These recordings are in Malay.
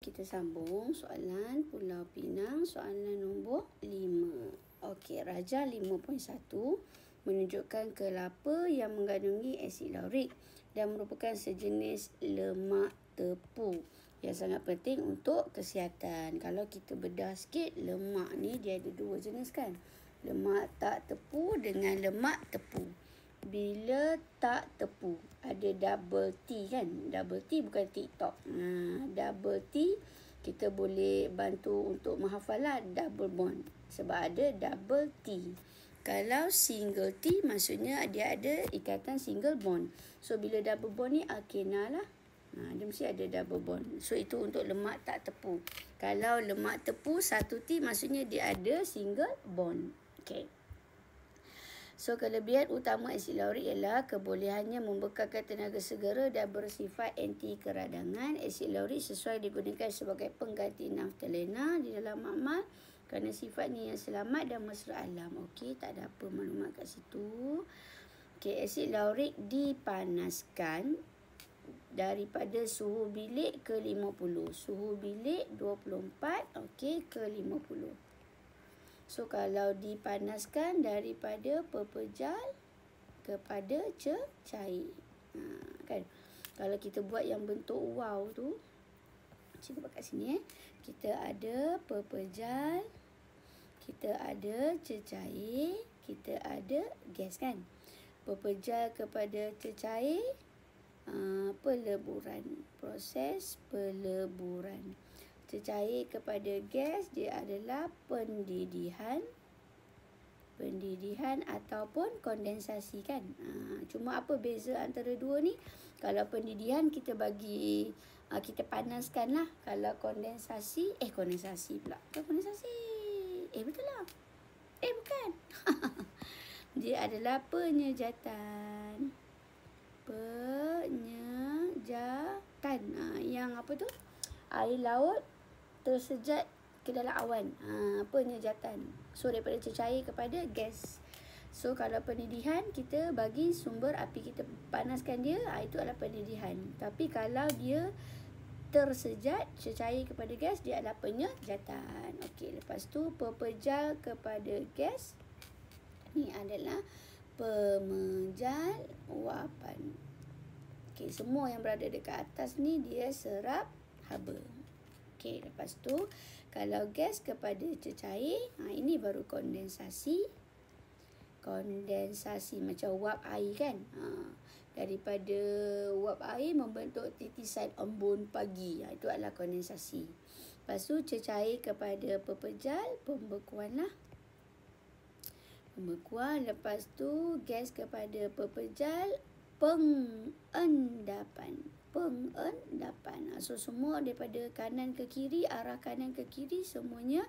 kita sambung soalan Pulau Pinang, soalan nombor 5. Okey, Raja 5.1 menunjukkan kelapa yang mengandungi asid laurik dan merupakan sejenis lemak tepu yang sangat penting untuk kesihatan. Kalau kita bedah sikit, lemak ni dia ada dua jenis kan. Lemak tak tepu dengan lemak tepu. Bila tak tepu, ada double T kan. Double T bukan TikTok. Double T, kita boleh bantu untuk menghafal lah double bond. Sebab ada double T. Kalau single T, maksudnya dia ada ikatan single bond. So, bila double bond ni alkena lah. Dia mesti ada double bond. So, itu untuk lemak tak tepu. Kalau lemak tepu, satu T, maksudnya dia ada single bond. Okay. So, kelebihan utama asid laurik ialah kebolehannya membekalkan tenaga segera dan bersifat anti keradangan. Asid laurik sesuai digunakan sebagai pengganti naftalena di dalam makmal kerana sifatnya yang selamat dan mesra alam. Okey, tak ada apa maklumat kat situ. Okey, asid laurik dipanaskan daripada suhu bilik ke 50. Suhu bilik 24, okey, ke 50. So, kalau dipanaskan daripada pepejal kepada cecair. Kan? Kalau kita buat yang bentuk wow tu, cikgu buat kat sini. Kita ada pepejal, kita ada cecair, kita ada gas kan. Pepejal kepada cecair, peleburan. Proses peleburan. Cecair kepada gas, dia adalah pendidihan ataupun kondensasi kan. Cuma apa beza antara dua ni? Kalau pendidihan kita bagi, kita panaskan lah. Kalau kondensasi pula. Bukan kondensasi. Betul lah. Bukan. Dia adalah penyejatan. Yang apa tu? Air laut tersejat ke dalam awan. Penyejatan. So, daripada cecair kepada gas. So, kalau pendidihan, kita bagi sumber api, kita panaskan dia, itu adalah pendidihan. Tapi kalau dia tersejat, cecair kepada gas, dia adalah penyejatan. Okey, lepas tu pepejal kepada gas, ni adalah pemejal uapan. Okey, semua yang berada dekat atas ni dia serap haba. Okey, lepas tu kalau gas kepada cecair, ini baru kondensasi. Kondensasi macam wap air kan. Daripada wap air membentuk titisan embun pagi. Itu adalah kondensasi. Lepas tu cecair kepada pepejal, pembekuan lah. Pembekuan. Lepas tu gas kepada pepejal, pengendapan. So, semua daripada kanan ke kiri, arah kanan ke kiri, semuanya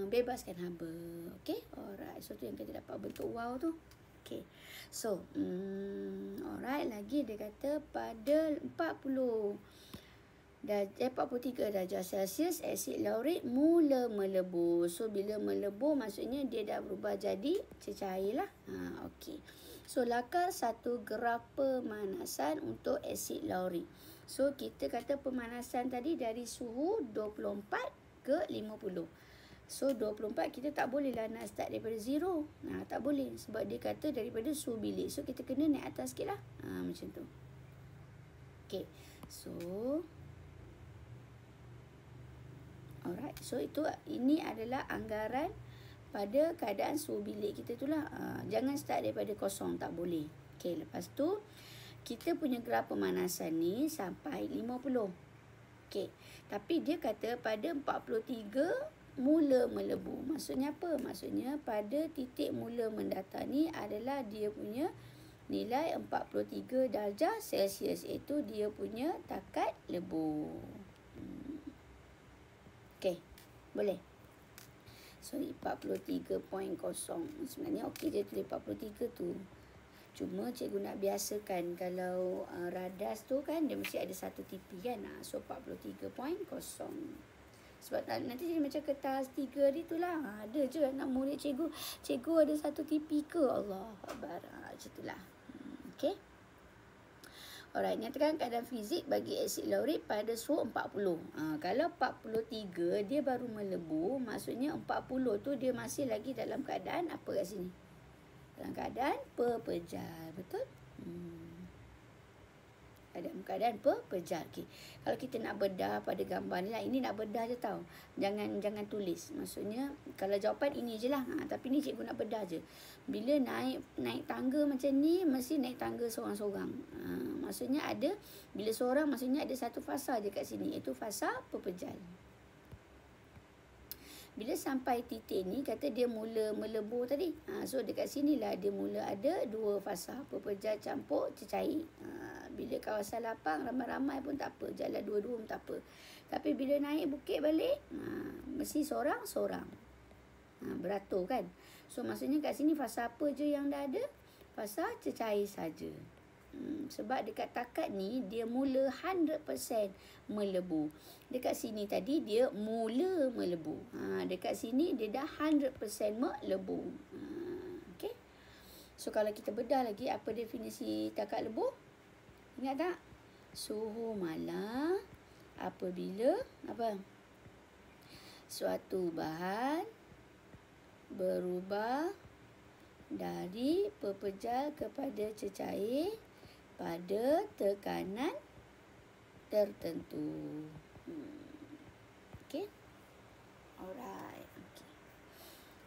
bebaskan haba. Okay, alright. So, tu yang kita dapat bentuk wow tu. Okay, so alright, lagi dia kata pada 43 darjah Celsius asid laurik mula melebur. So, bila melebur maksudnya dia dah berubah jadi cecair lah. Okay. So, lakar 1 graf pemanasan untuk asid laurik. So, kita kata pemanasan tadi dari suhu 24 ke 50. So, 24 kita tak boleh lah nak start daripada 0. Tak boleh. Sebab dia kata daripada suhu bilik. So, kita kena naik atas sikit lah. Macam tu. Okay. So, alright. So, ini adalah anggaran pada keadaan suhu bilik kita tu lah. Jangan start daripada kosong. Tak boleh. Okay. Lepas tu, kita punya graf pemanasan ni sampai 50. Okay. Tapi dia kata pada 43 mula melebur. Maksudnya apa? Maksudnya pada titik mula mendata ni adalah dia punya nilai 43 darjah Celsius. Itu dia punya takat lebur. Okay. Boleh? Sorry, 43.0. Sebenarnya okey je tulis 43 tu. Cuma cikgu nak biasakan kalau radas tu kan dia mesti ada satu tipi kan. So 43.0. Sebab nanti jadi macam kertas 3 ni tu lah. Ada je nak murid cikgu. Cikgu ada satu tipi ke? Allah Akbar. Macam tu lah. Okay. Alright, nyatakan keadaan fizik bagi asid laurik pada suhu 40. Kalau 43 dia baru melebu, maksudnya 40 tu dia masih lagi dalam keadaan apa kat sini? Dalam keadaan pepejal, betul? Dalam keadaan pepejal. Okey. Kalau kita nak bedah pada gambar ni lah, ini nak bedah je tau. Jangan tulis. Maksudnya kalau jawapan ini je lah. Tapi ni cikgu nak bedah je. Bila naik tangga macam ni, mesti naik tangga seorang-seorang. Maksudnya ada, bila seorang maksudnya ada satu fasa je kat sini, iaitu fasa pepejal. Bila sampai titik ni, kata dia mula melebur tadi. So dekat sinilah dia mula ada dua fasa, pepejal campur cecair. Bila kawasan lapang ramai-ramai pun tak apa, jalan dua-dua pun tak apa. Tapi bila naik bukit balik, mesti seorang-seorang. Beratur kan. So maksudnya kat sini fasa apa je yang dah ada? Fasa cecair saja. Sebab dekat takat ni dia mula 100% melebu. Dekat sini tadi dia mula melebu. Dekat sini dia dah 100% melebu. Okey. So kalau kita bedah lagi, apa definisi takat lebur? Ingat tak? Suhu mala apabila apa? Suatu bahan berubah dari pepejal kepada cecair pada tekanan tertentu. Okey. Alright. Okey.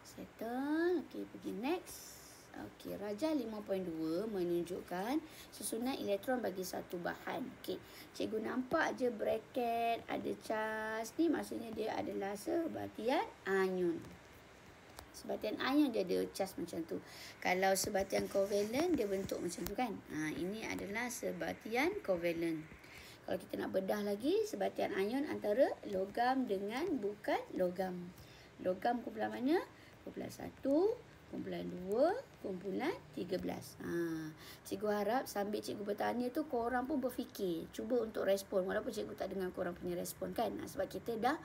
Settle. Okey, pergi next. Okey, Rajah 5.2 menunjukkan susunan elektron bagi satu bahan. Okey, cikgu nampak je bracket ada charge ni, maksudnya dia adalah sebatian anion. Sebatian anion dia ada charge macam tu. Kalau sebatian covalent dia bentuk macam tu kan. Ini adalah sebatian covalent. Kalau kita nak bedah lagi, sebatian anion antara logam dengan bukan logam. Logam kumpulan mana? Kumpulan 1, kumpulan 2, kumpulan 13. Cikgu harap sambil cikgu bertanya tu korang pun berfikir, cuba untuk respon walaupun cikgu tak dengar korang punya respon kan. Sebab kita dah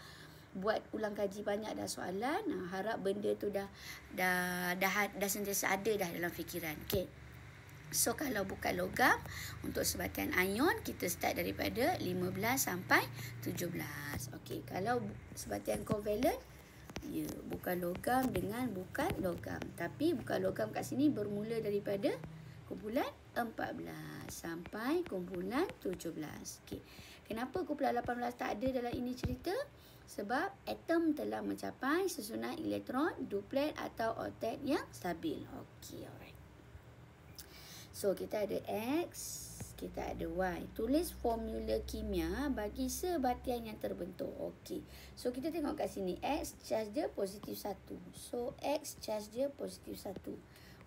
buat ulang kaji banyak dah soalan. Harap benda tu dah sentiasa ada dah dalam fikiran. Okey. So kalau bukan logam, untuk sebatian ion kita start daripada 15 sampai 17. Okey, kalau sebatian covalent, ya, bukan logam dengan bukan logam. Tapi bukan logam kat sini bermula daripada kumpulan 14 sampai kumpulan 17. Okey. Kenapa kumpulan 18 tak ada dalam ini cerita? Sebab atom telah mencapai susunan elektron duplet atau oktet yang stabil. Okey, alright. So, kita ada X, kita ada Y. Tulis formula kimia bagi sebatian yang terbentuk. Okey. So, kita tengok kat sini. X charge dia positif 1. So, X charge dia positif 1.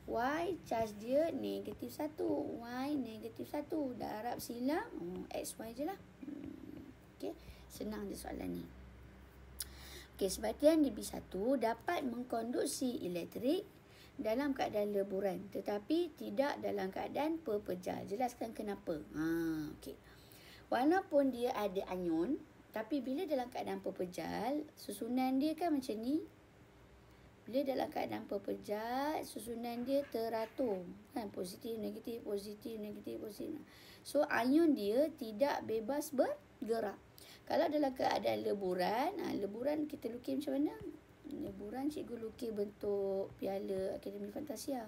Y charge dia negatif 1. Y negatif 1. Dah harap silang. X, Y je lah. Okey. Senang je soalan ni. Okey, sebatian Db1 dapat mengkonduksi elektrik dalam keadaan leburan tetapi tidak dalam keadaan pepejal. Jelaskan kenapa. Okey. Walaupun dia ada anion, tapi bila dalam keadaan pepejal, susunan dia kan macam ni. Bila dalam keadaan pepejal, susunan dia teratur. Kan? Positif, negatif, positif, negatif, positif. So, anion dia tidak bebas bergerak. Kalau dalam keadaan leburan, leburan kita lukis macam mana? Leburan cikgu lukis bentuk piala Akademi Fantasia.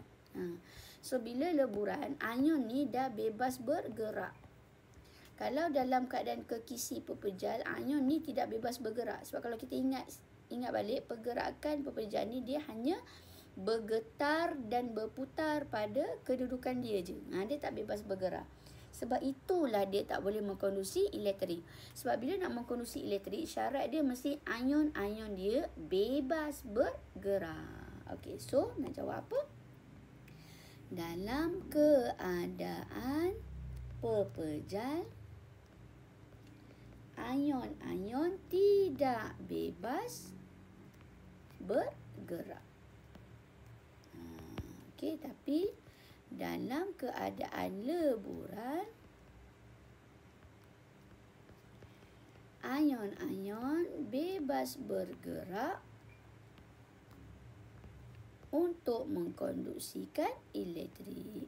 So, bila leburan, anion ni dah bebas bergerak. Kalau dalam keadaan kekisi pepejal, anion ni tidak bebas bergerak. Sebab kalau kita ingat balik, pergerakan pepejal ni dia hanya bergetar dan berputar pada kedudukan dia je. Dia tak bebas bergerak. Sebab itulah dia tak boleh mengkonduksi elektrik. Sebab bila nak mengkonduksi elektrik, syarat dia mesti anion-anion dia bebas bergerak. Okey, so nak jawab apa? Dalam keadaan pepejal, anion-anion tidak bebas bergerak. Okey, tapi dalam keadaan leburan, anion-anion bebas bergerak untuk mengkonduksikan elektrik.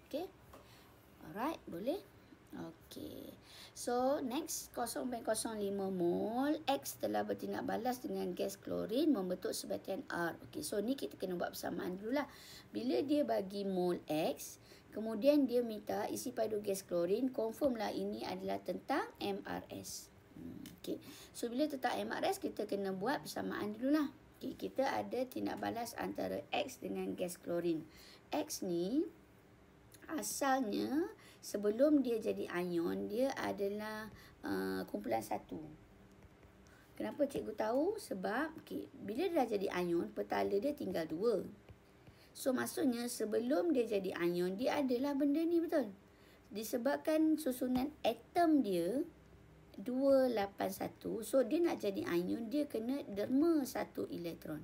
Okay. Alright, boleh? Okay. So, next 0.05 mol X telah bertindak balas dengan gas klorin membentuk sebatian R. Okay, so ni kita kena buat persamaan dululah. Bila dia bagi mol X, kemudian dia minta isi padu gas klorin, confirmlah ini adalah tentang MRS. Okay. So, bila tentang MRS, kita kena buat persamaan dululah. Okay, kita ada tindak balas antara X dengan gas klorin. X ni asalnya sebelum dia jadi ion, dia adalah kumpulan satu. Kenapa cikgu tahu? Sebab bila dia dah jadi ion, petala dia tinggal 2. So maksudnya sebelum dia jadi ion, dia adalah benda ni, betul? Disebabkan susunan atom dia 281, so dia nak jadi ion, dia kena derma 1 elektron.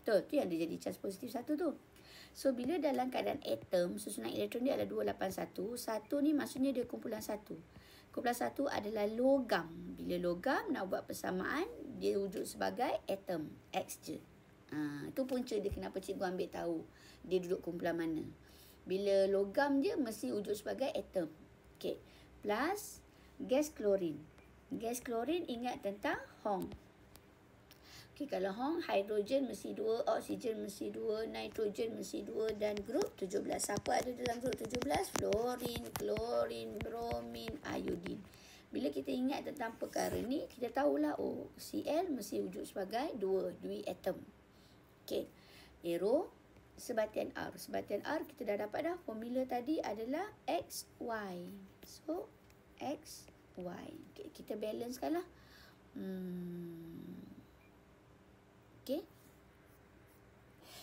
Betul? Tu yang dia jadi charge positif 1 tu. So, bila dalam keadaan atom, susunan elektron dia adalah 281. 1 ni maksudnya dia kumpulan 1. Kumpulan 1 adalah logam. Bila logam, nak buat persamaan, dia wujud sebagai atom. X je. Itu punca dia kenapa cikgu ambil tahu dia duduk kumpulan mana. Bila logam je, mesti wujud sebagai atom. Okay. Plus, gas klorin. Gas klorin ingat tentang Hong. Kalau Hong, hidrogen mesti 2, oksigen mesti 2, nitrogen mesti 2 dan grup 17. Siapa ada dalam grup 17? Fluorin, klorin, bromin, iodin. Bila kita ingat tentang perkara ni, kita tahulah Cl mesti wujud sebagai 2 atom. Okey. Arrow sebatian R. Sebatian R kita dah dapat dah. Formula tadi adalah XY. So XY. Okay, kita balancekan lah. Okay.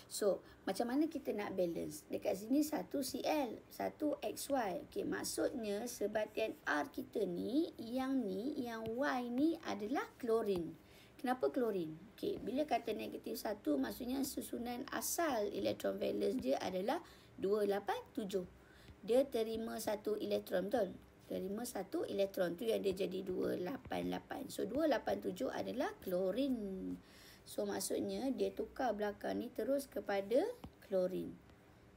So, macam mana kita nak balance? Dekat sini 1 Cl, 1 XY. Okay, maksudnya sebatian R kita ni, yang Y ni adalah klorin. Kenapa klorin? Okay, bila kata negatif 1, maksudnya susunan asal elektron valence dia adalah 287. Dia terima 1 elektron, betul? Terima 1 elektron. Tu yang dia jadi 288. So, 287 adalah klorin. So, maksudnya dia tukar belakang ni terus kepada klorin.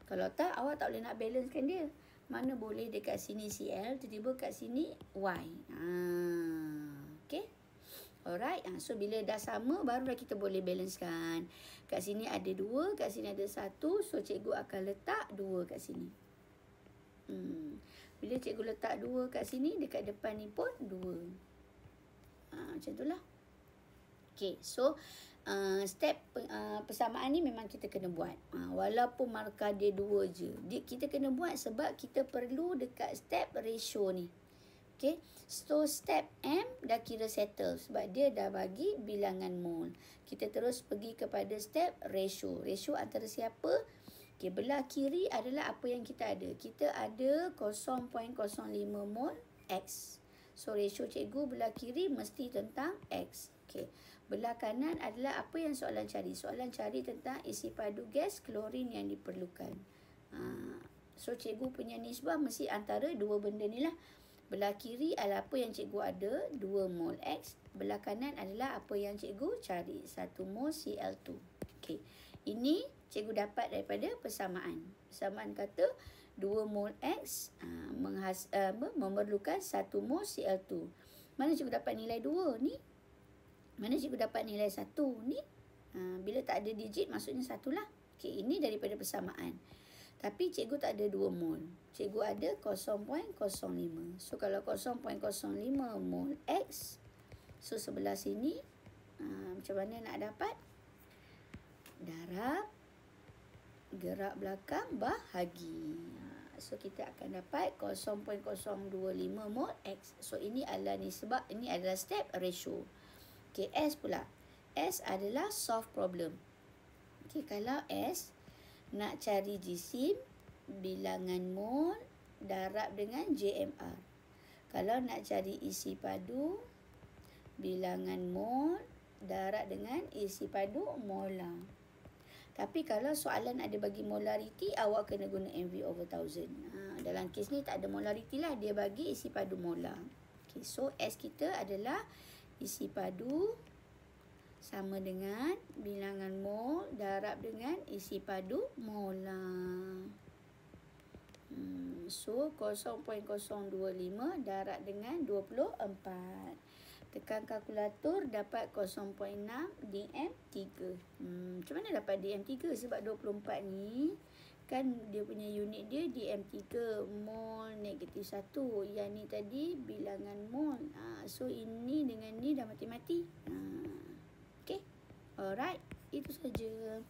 Kalau tak, awak tak boleh nak balancekan dia. Mana boleh dekat sini Cl, tiba-tiba kat sini Y. Okay. Alright. So, bila dah sama, barulah kita boleh balancekan. Kat sini ada 2, kat sini ada 1. So, cikgu akan letak 2 kat sini. Bila cikgu letak 2 kat sini, dekat depan ni pun 2. Macam itulah. Okay. So, step persamaan ni memang kita kena buat. Walaupun markah dia 2 je. Kita kena buat sebab kita perlu dekat step ratio ni. Okay. So, step M dah kira settle. Sebab dia dah bagi bilangan mol. Kita terus pergi kepada step ratio. Ratio antara siapa? Okay, belah kiri adalah apa yang kita ada. Kita ada 0.05 mol X. So, ratio cikgu belah kiri mesti tentang X. Okay. Belah kanan adalah apa yang soalan cari. Soalan cari tentang isi padu gas klorin yang diperlukan. So, cikgu punya nisbah mesti antara dua benda ni lah. Belah kiri adalah apa yang cikgu ada, 2 mol X. Belah kanan adalah apa yang cikgu cari, 1 mol Cl2. Okay. Ini cikgu dapat daripada persamaan. Persamaan kata 2 mol X memerlukan 1 mol Cl2. Mana cikgu dapat nilai 2 ni? Mana cikgu dapat nilai 1 ni? Bila tak ada digit, maksudnya 1 lah. Okay, ini daripada persamaan. Tapi cikgu tak ada 2 mol. Cikgu ada 0.05. So, kalau 0.05 mol X, so sebelah sini, macam mana nak dapat? Darab, gerak belakang, bahagi. So, kita akan dapat 0.025 mol X. So, ini adalah nisbah, ini adalah step ratio. Okay, S pula. S adalah solve problem. Okay, kalau S nak cari jisim, bilangan mol, darab dengan JMR. Kalau nak cari isi padu, bilangan mol, darab dengan isi padu molar. Tapi kalau soalan ada bagi molariti, awak kena guna MV/1000. Dalam kes ni tak ada molariti lah. Dia bagi isi padu molar. Okay, so S kita adalah isi padu sama dengan bilangan mol darab dengan isi padu molar. So 0.025 darab dengan 24. Tekan kalkulator dapat 0.6 dm3. Macam mana dapat dm3? Sebab 24 ni kan dia punya unit dia dm3, mol negatif 1. Yang ni tadi bilangan mol. So ini dengan ni dah mati-mati. Okay. Alright. Itu saja.